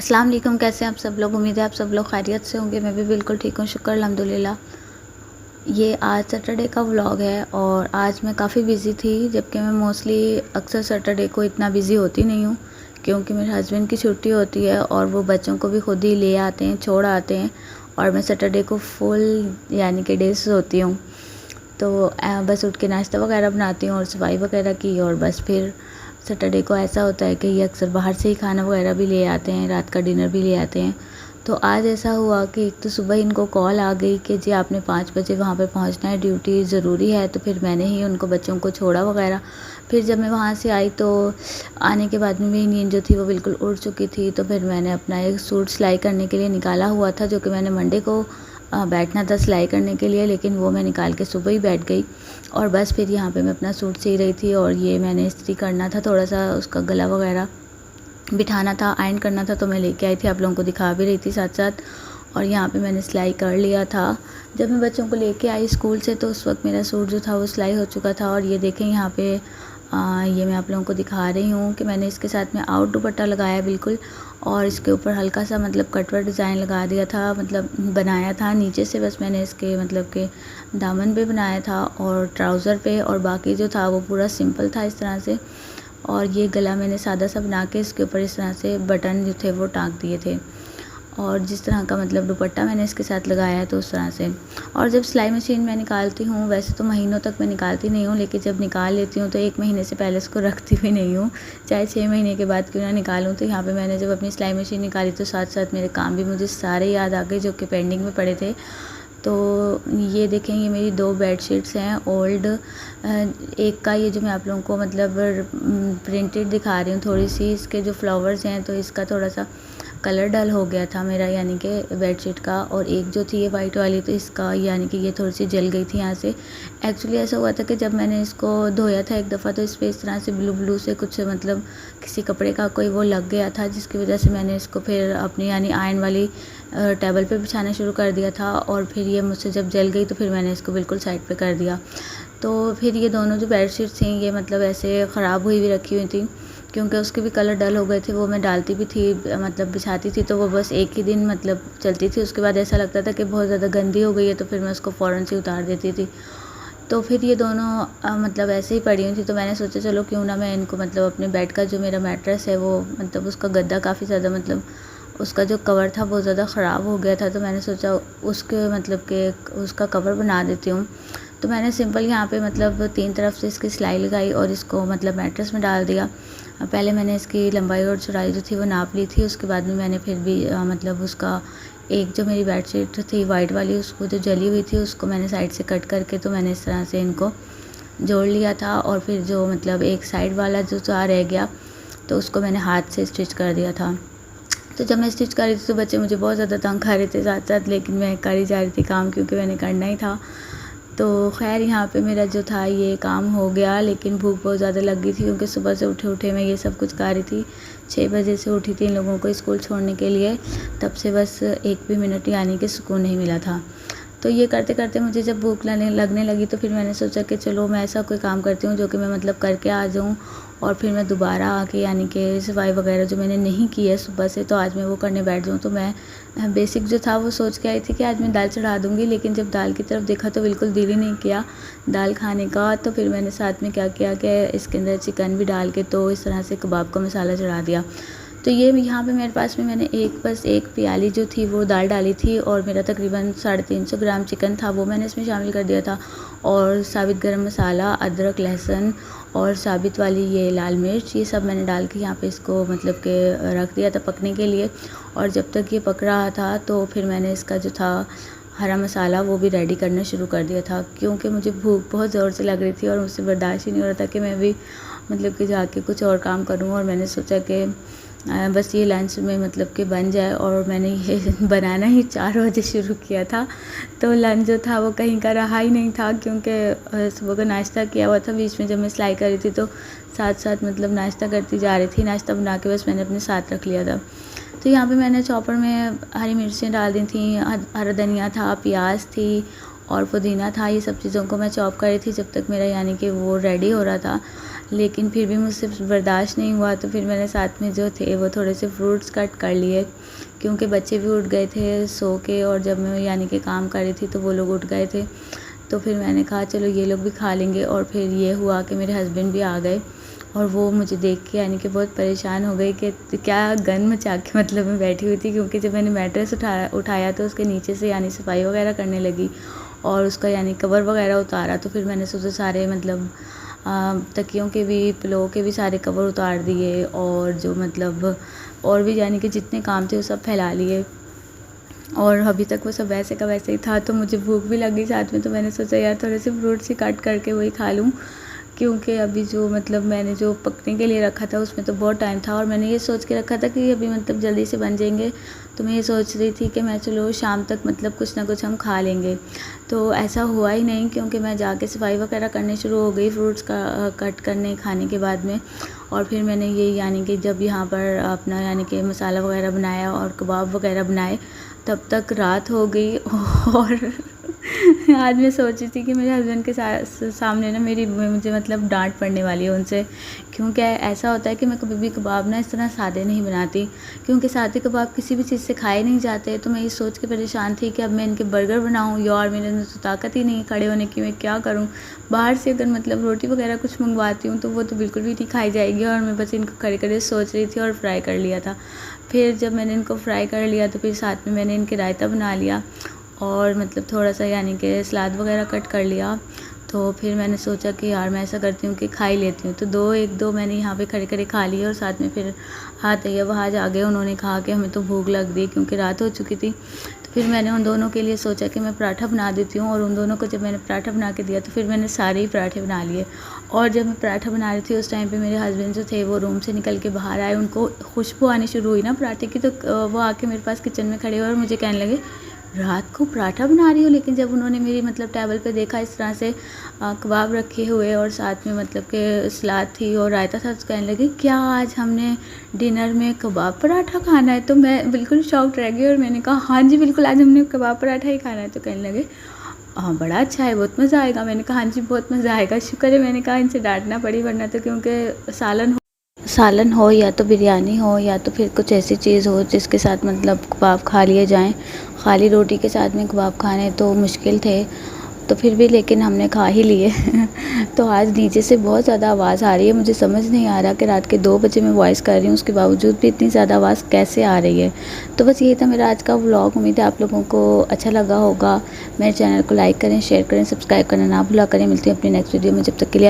अस्सलाम वालेकुम। कैसे हैं आप सब लोग? उम्मीद है आप सब लोग खैरियत से होंगे। मैं भी बिल्कुल ठीक हूँ, शुक्र अल्हम्दुलिल्लाह। ये आज सैटरडे का व्लॉग है और आज मैं काफ़ी बिज़ी थी, जबकि मैं मोस्टली अक्सर सैटरडे को इतना बिज़ी होती नहीं हूँ, क्योंकि मेरे हस्बैंड की छुट्टी होती है और वो बच्चों को भी खुद ही ले आते हैं, छोड़ आते हैं और मैं सैटरडे को फुल यानी कि डेज़ होती हूँ। तो बस उठ के नाश्ता वगैरह बनाती हूँ और सफाई वगैरह की, और बस फिर सैटरडे को ऐसा होता है कि ये अक्सर बाहर से ही खाना वगैरह भी ले आते हैं, रात का डिनर भी ले आते हैं। तो आज ऐसा हुआ कि एक तो सुबह इनको कॉल आ गई कि जी आपने 5 बजे वहाँ पे पहुँचना है, ड्यूटी ज़रूरी है। तो फिर मैंने ही उनको बच्चों को छोड़ा वगैरह। फिर जब मैं वहाँ से आई तो आने के बाद में मेरी नींद जो थी वो बिल्कुल उड़ चुकी थी। तो फिर मैंने अपना एक सूट सिलाई करने के लिए निकाला हुआ था, जो कि मैंने मंडे को बैठना था सिलाई करने के लिए, लेकिन वो मैं निकाल के सुबह ही बैठ गई। और बस फिर यहाँ पे मैं अपना सूट सी रही थी और ये मैंने इस्त्री करना था, थोड़ा सा उसका गला वगैरह बिठाना था, आयरन करना था, तो मैं लेके आई थी, आप लोगों को दिखा भी रही थी साथ साथ। और यहाँ पे मैंने सिलाई कर लिया था। जब मैं बच्चों को लेके आई स्कूल से तो उस वक्त मेरा सूट जो था वो सिलाई हो चुका था। और ये देखें यहाँ पे ये मैं आप लोगों को दिखा रही हूँ कि मैंने इसके साथ में आउट दुपट्टा लगाया बिल्कुल, और इसके ऊपर हल्का सा मतलब कटवर्क डिज़ाइन लगा दिया था, मतलब बनाया था नीचे से। बस मैंने इसके मतलब के दामन पे बनाया था और ट्राउज़र पे, और बाकी जो था वो पूरा सिंपल था इस तरह से। और ये गला मैंने सादा सा बना के इसके ऊपर इस तरह से बटन जो थे वो टाँक दिए थे, और जिस तरह का मतलब दुपट्टा मैंने इसके साथ लगाया है तो उस तरह से। और जब सिलाई मशीन में निकालती हूँ, वैसे तो महीनों तक मैं निकालती नहीं हूँ, लेकिन जब निकाल लेती हूँ तो 1 महीने से पहले इसको रखती भी नहीं हूँ, चाहे 6 महीने के बाद क्यों ना निकालूँ। तो यहाँ पे मैंने जब अपनी सिलाई मशीन निकाली तो साथ साथ मेरे काम भी मुझे सारे याद आ गए जो कि पेंडिंग में पड़े थे। तो ये देखें, ये मेरी 2 बेडशीट्स हैं ओल्ड। एक का ये जो मैं आप लोगों को मतलब प्रिंटेड दिखा रही हूँ थोड़ी सी, इसके जो फ्लावर्स हैं तो इसका थोड़ा सा कलर डल हो गया था मेरा यानी कि बेडशीट का। और एक जो थी ये वाइट वाली, तो इसका यानी कि ये थोड़ी सी जल गई थी यहाँ से। एक्चुअली ऐसा हुआ था कि जब मैंने इसको धोया था एक दफ़ा तो इस पर इस तरह से ब्लू ब्लू से कुछ मतलब किसी कपड़े का कोई वो लग गया था, जिसकी वजह से मैंने इसको फिर अपनी यानी आयरन वाली टेबल पे बिछाना शुरू कर दिया था। और फिर ये मुझसे जब जल गई तो फिर मैंने इसको बिल्कुल साइड पे कर दिया। तो फिर ये दोनों जो बेडशीट थी ये मतलब ऐसे ख़राब हुई भी रखी हुई थी, क्योंकि उसके भी कलर डल हो गए थे। वो मैं डालती भी थी मतलब बिछाती थी तो वो बस एक ही दिन मतलब चलती थी, उसके बाद ऐसा लगता था कि बहुत ज़्यादा गंदी हो गई है, तो फिर मैं उसको फ़ौरन से उतार देती थी। तो फिर ये दोनों मतलब ऐसे ही पड़ी हुई थी, तो मैंने सोचा चलो क्यों ना मैं इनको मतलब अपने बेड का जो मेरा मैट्रेस है वो मतलब उसका गद्दा काफ़ी ज़्यादा मतलब उसका जो कवर था बहुत ज़्यादा ख़राब हो गया था, तो मैंने सोचा उसके मतलब के उसका कवर बना देती हूँ। तो मैंने सिंपल यहाँ पे मतलब 3 तरफ से इसकी सिलाई लगाई और इसको मतलब मैट्रेस में डाल दिया। पहले मैंने इसकी लंबाई और चौड़ाई जो थी वो नाप ली थी, उसके बाद में मैंने फिर भी मतलब उसका एक जो मेरी बेडशीट थी वाइट वाली उसको जो जली हुई थी उसको मैंने साइड से कट करके तो मैंने इस तरह से इनको जोड़ लिया था। और फिर जो मतलब एक साइड वाला जो रह गया तो उसको मैंने हाथ से स्टिच कर दिया था। तो जब मैं स्टिच कर रही थी तो बच्चे मुझे बहुत ज़्यादा तंग कर रहे थे साथ साथ, लेकिन मैं कर ही जा रही थी काम क्योंकि मैंने करना ही था। तो खैर यहाँ पे मेरा जो था ये काम हो गया, लेकिन भूख बहुत ज़्यादा लग गई थी क्योंकि सुबह से उठे उठे मैं ये सब कुछ कर रही थी। 6 बजे से उठी थी इन लोगों को स्कूल छोड़ने के लिए, तब से बस एक भी मिनट यानी कि सुकून नहीं मिला था। तो ये करते करते मुझे जब भूख लगने लगी तो फिर मैंने सोचा कि चलो मैं ऐसा कोई काम करती हूँ जो कि मैं मतलब करके आ जाऊँ, और फिर मैं दोबारा आके यानी कि सफाई वगैरह जो मैंने नहीं की है सुबह से तो आज मैं वो करने बैठ जाऊँ। तो मैं बेसिक जो था वो सोच के आई थी कि आज मैं दाल चढ़ा दूँगी, लेकिन जब दाल की तरफ देखा तो बिल्कुल दिल ही नहीं किया दाल खाने का। तो फिर मैंने साथ में क्या किया कि इसके अंदर चिकन भी डाल के तो इस तरह से कबाब का मसाला चढ़ा दिया। तो ये यहाँ पे मेरे पास में मैंने बस एक प्याली जो थी वो दाल डाली थी, और मेरा तकरीबन 350 ग्राम चिकन था वो मैंने इसमें शामिल कर दिया था। और साबित गरम मसाला, अदरक, लहसुन और साबित वाली ये लाल मिर्च, ये सब मैंने डाल के यहाँ पे इसको मतलब के रख दिया था पकने के लिए। और जब तक ये पक रहा था तो फिर मैंने इसका जो था हरा मसाला वो भी रेडी करना शुरू कर दिया था, क्योंकि मुझे भूख बहुत ज़ोर से लग रही थी और मुझसे बर्दाश्त ही नहीं हो रहा था कि मैं भी मतलब कि जाके कुछ और काम करूँ। और मैंने सोचा कि बस ये लंच में मतलब कि बन जाए, और मैंने ये बनाना ही 4 बजे शुरू किया था। तो लंच जो था वो कहीं का रहा ही नहीं था, क्योंकि सुबह का नाश्ता किया हुआ था, बीच में जब मैं सिलाई कर रही थी तो साथ साथ मतलब नाश्ता करती जा रही थी, नाश्ता बना के बस मैंने अपने साथ रख लिया था। तो यहाँ पे मैंने चॉपर में हरी मिर्चें डाल दी थी, हरा धनिया था, प्याज थी और पुदीना था, ये सब चीज़ों को मैं चॉप कर रही थी जब तक मेरा यानी कि वो रेडी हो रहा था। लेकिन फिर भी मुझसे बर्दाश्त नहीं हुआ, तो फिर मैंने साथ में जो थे वो थोड़े से फ्रूट्स कट कर लिए, क्योंकि बच्चे भी उठ गए थे सो के, और जब मैं यानी कि काम कर रही थी तो वो लोग उठ गए थे। तो फिर मैंने कहा चलो ये लोग भी खा लेंगे। और फिर ये हुआ कि मेरे हस्बैंड भी आ गए, और वो मुझे देख के यानी कि बहुत परेशान हो गई कि क्या गन मचा के मतलब मैं बैठी हुई थी, क्योंकि जब मैंने मैट्रेस उठाया तो उसके नीचे से यानी सफाई वगैरह करने लगी और उसका यानी कवर वगैरह उतारा। तो फिर मैंने सोचा सारे मतलब तकियों के भी, पिलो के भी सारे कवर उतार दिए, और जो मतलब और भी यानी कि जितने काम थे वो सब फैला लिए। और अभी तक वो सब वैसे का वैसे ही था, तो मुझे भूख भी लगी साथ में, तो मैंने सोचा यार थोड़े से फ्रूट्स ही काट करके वही खा लूँ, क्योंकि अभी जो मतलब मैंने जो पकने के लिए रखा था उसमें तो बहुत टाइम था, और मैंने ये सोच के रखा था कि अभी मतलब जल्दी से बन जाएंगे। तो मैं ये सोच रही थी कि मैं चलो शाम तक मतलब कुछ ना कुछ हम खा लेंगे। तो ऐसा हुआ ही नहीं, क्योंकि मैं जाके सफाई वगैरह करनी शुरू हो गई फ्रूट्स का कट करने खाने के बाद में। और फिर मैंने ये यानी कि जब यहाँ पर अपना यानी कि मसाला वगैरह बनाया और कबाब वगैरह बनाए, तब तक रात हो गई। और आज मैं सोच रही थी कि मेरे हस्बैंड के सामने ना मुझे मतलब डांट पड़ने वाली है उनसे, क्योंकि ऐसा होता है कि मैं कभी भी कबाब ना इस तरह सादे नहीं बनाती, क्योंकि सादे कबाब किसी भी चीज़ से खाए नहीं जाते। तो मैं ये सोच के परेशान थी कि अब मैं इनके बर्गर बनाऊँ, यार मेरे अंदर तो ताकत ही नहीं खड़े होने की, मैं क्या करूँ। बाहर से अगर मतलब रोटी वगैरह कुछ मंगवाती हूँ तो वो तो बिल्कुल भी नहीं खाई जाएगी, और मैं बस इनको खड़े खड़े सोच रही थी और फ्राई कर लिया था। फिर जब मैंने इनको फ्राई कर लिया तो फिर साथ में मैंने इनके रायता बना लिया, और मतलब थोड़ा सा यानी कि सलाद वगैरह कट कर लिया। तो फिर मैंने सोचा कि यार मैं ऐसा करती हूँ कि खा ही लेती हूँ, तो एक दो मैंने यहाँ पे खड़े खड़े खा लिए, और साथ में फिर हाँ तैयब आज आ गए, उन्होंने कहा कि हमें तो भूख लग रही है क्योंकि रात हो चुकी थी। तो फिर मैंने उन दोनों के लिए सोचा कि मैं पराठा बना देती हूँ, और उन दोनों को जब मैंने पराठा बना के दिया तो फिर मैंने सारे ही पराठे बना लिए। और जब मैं पराठा बना रही थी उस टाइम पे मेरे हस्बैंड जो थे वो रूम से निकल के बाहर आए, उनको खुशबू आनी शुरू हुई ना पराठे की, तो वो आके मेरे पास किचन में खड़े हुए और मुझे कहने लगे रात को पराठा बना रही हो। लेकिन जब उन्होंने मेरी मतलब टेबल पे देखा इस तरह से कबाब रखे हुए और साथ में मतलब के सलाद थी और रायता था, तो कहने लगी क्या आज हमने डिनर में कबाब पराठा खाना है। तो मैं बिल्कुल शॉक्ड रह गई, और मैंने कहा हाँ जी बिल्कुल आज हमने कबाब पराठा ही खाना है। तो कहने लगे हाँ बड़ा अच्छा है, बहुत मज़ा आएगा। मैंने कहा हाँ जी बहुत मज़ा आएगा, शुक्र है मैंने कहा इनसे डांटना पड़ी, वरना तो क्योंकि सालन हो या तो बिरयानी हो या तो फिर कुछ ऐसी चीज़ हो जिसके साथ मतलब कबाब खा लिए जाएं। खाली रोटी के साथ में कबाब खाने तो मुश्किल थे, तो फिर भी लेकिन हमने खा ही लिए। तो आज नीचे से बहुत ज़्यादा आवाज़ आ रही है, मुझे समझ नहीं आ रहा कि रात के 2 बजे मैं वॉइस कर रही हूँ उसके बावजूद भी इतनी ज़्यादा आवाज़ कैसे आ रही है। तो बस यही था मेरा आज का व्लॉग, उम्मीद है आप लोगों को अच्छा लगा होगा। मेरे चैनल को लाइक करें, शेयर करें, सब्सक्राइब करना ना भूला करें। मिलती हूँ अपनी नेक्स्ट वीडियो में, जब तक के लिए